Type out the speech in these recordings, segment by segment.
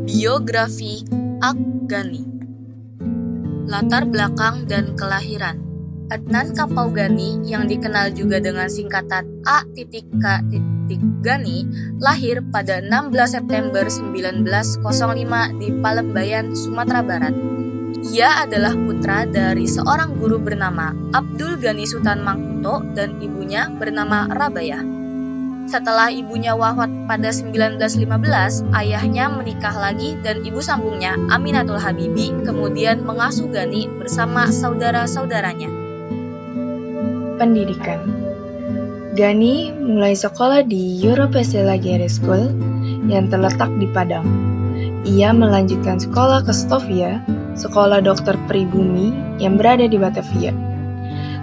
Biografi Ak-Ghani. Latar belakang dan kelahiran. Adnan Kapaugani yang dikenal juga dengan singkatan A.K. Ghani lahir pada 16 September 1905 di Palembayan, Sumatera Barat. Ia adalah putra dari seorang guru bernama Abdul Ghani Sultan Mangkuto dan ibunya bernama Rabayah. Setelah ibunya wafat pada 1915, ayahnya menikah lagi dan ibu sambungnya, Aminatul Habibi, kemudian mengasuh Ghani bersama saudara-saudaranya. Pendidikan. Ghani mulai sekolah di Europesela Gere School yang terletak di Padang. Ia melanjutkan sekolah ke Stovia, sekolah dokter pribumi yang berada di Batavia.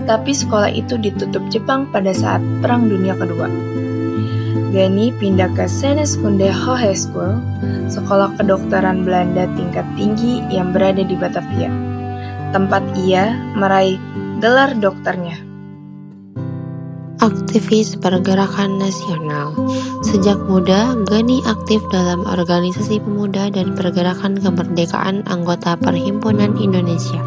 Tapi sekolah itu ditutup Jepang pada saat Perang Dunia Kedua. Ghani pindah ke Seneskunde Hoge School, sekolah kedokteran Belanda tingkat tinggi yang berada di Batavia, tempat ia meraih gelar dokternya. Aktivis pergerakan nasional. Sejak muda, Ghani aktif dalam organisasi pemuda dan pergerakan kemerdekaan anggota Perhimpunan Indonesia,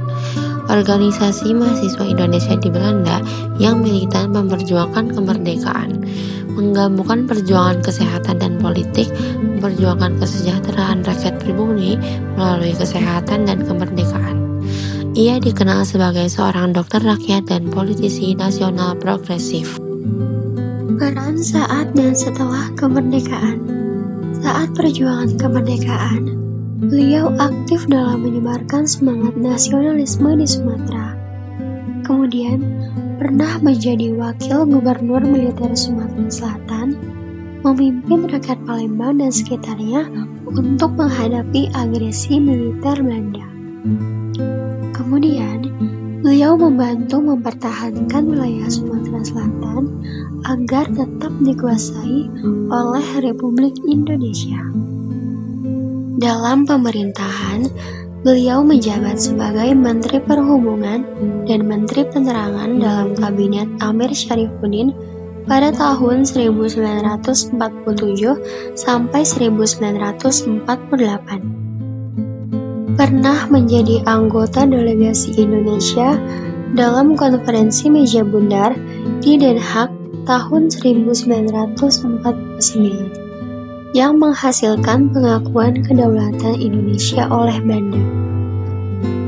organisasi mahasiswa Indonesia di Belanda yang militan memperjuangkan kemerdekaan, menggabungkan perjuangan kesehatan dan politik, memperjuangkan kesejahteraan rakyat pribumi melalui kesehatan dan kemerdekaan. Ia dikenal sebagai seorang dokter rakyat dan politisi nasional progresif. Peran saat dan setelah kemerdekaan. Saat perjuangan kemerdekaan, beliau aktif dalam menyebarkan semangat nasionalisme di Sumatera. Kemudian, pernah menjadi wakil gubernur militer Sumatera Selatan, memimpin rakyat Palembang dan sekitarnya untuk menghadapi agresi militer Belanda. Kemudian, beliau membantu mempertahankan wilayah Sumatera Selatan agar tetap dikuasai oleh Republik Indonesia. Dalam pemerintahan, beliau menjabat sebagai Menteri Perhubungan dan Menteri Penerangan dalam Kabinet Amir Syarifuddin pada tahun 1947 sampai 1948. Pernah menjadi anggota delegasi Indonesia dalam konferensi meja bundar di Den Haag tahun 1949 yang menghasilkan pengakuan kedaulatan Indonesia oleh Belanda.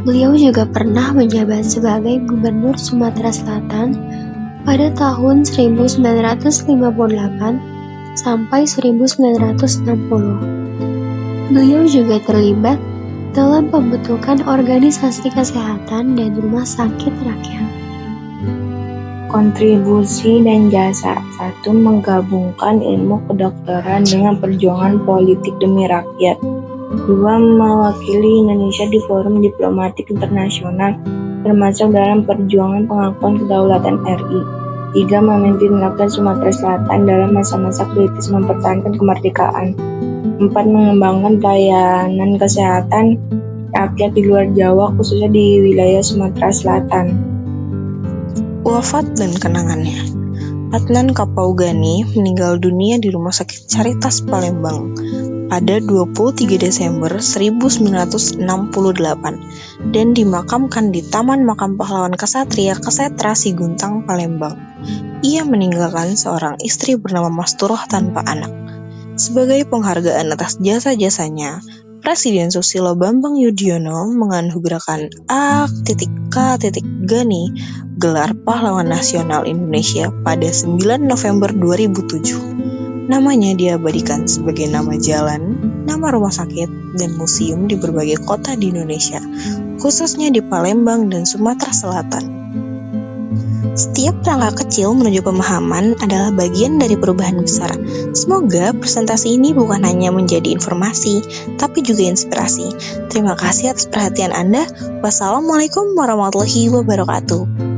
Beliau juga pernah menjabat sebagai Gubernur Sumatera Selatan pada tahun 1958 sampai 1960. Beliau juga terlibat dalam pembentukan organisasi kesehatan dan rumah sakit rakyat. Kontribusi dan jasa. 1. Menggabungkan ilmu kedokteran dengan perjuangan politik demi rakyat. 2. Mewakili Indonesia di forum diplomatik internasional, termasuk dalam perjuangan pengakuan kedaulatan RI. 3. Memimpin rakyat Sumatera Selatan dalam masa-masa kritis mempertahankan kemerdekaan. 4. Mengembangkan pelayanan kesehatan rakyat di luar Jawa, khususnya di wilayah Sumatera Selatan. Wafat dan kenangannya. Adnan Kapaugani meninggal dunia di Rumah Sakit Caritas Palembang pada 23 Desember 1968 dan dimakamkan di Taman Makam Pahlawan Ksatria Ksetra Siguntang, Palembang. Ia meninggalkan seorang istri bernama Masturah tanpa anak. Sebagai penghargaan atas jasa-jasanya, Presiden Susilo Bambang Yudhoyono menganugerahkan A.K. Ghani gelar Pahlawan Nasional Indonesia pada 9 November 2007. Namanya diabadikan sebagai nama jalan, nama rumah sakit, dan museum di berbagai kota di Indonesia, khususnya di Palembang dan Sumatera Selatan. Setiap langkah kecil menuju pemahaman adalah bagian dari perubahan besar. Semoga presentasi ini bukan hanya menjadi informasi, tapi juga inspirasi. Terima kasih atas perhatian Anda. Wassalamualaikum warahmatullahi wabarakatuh.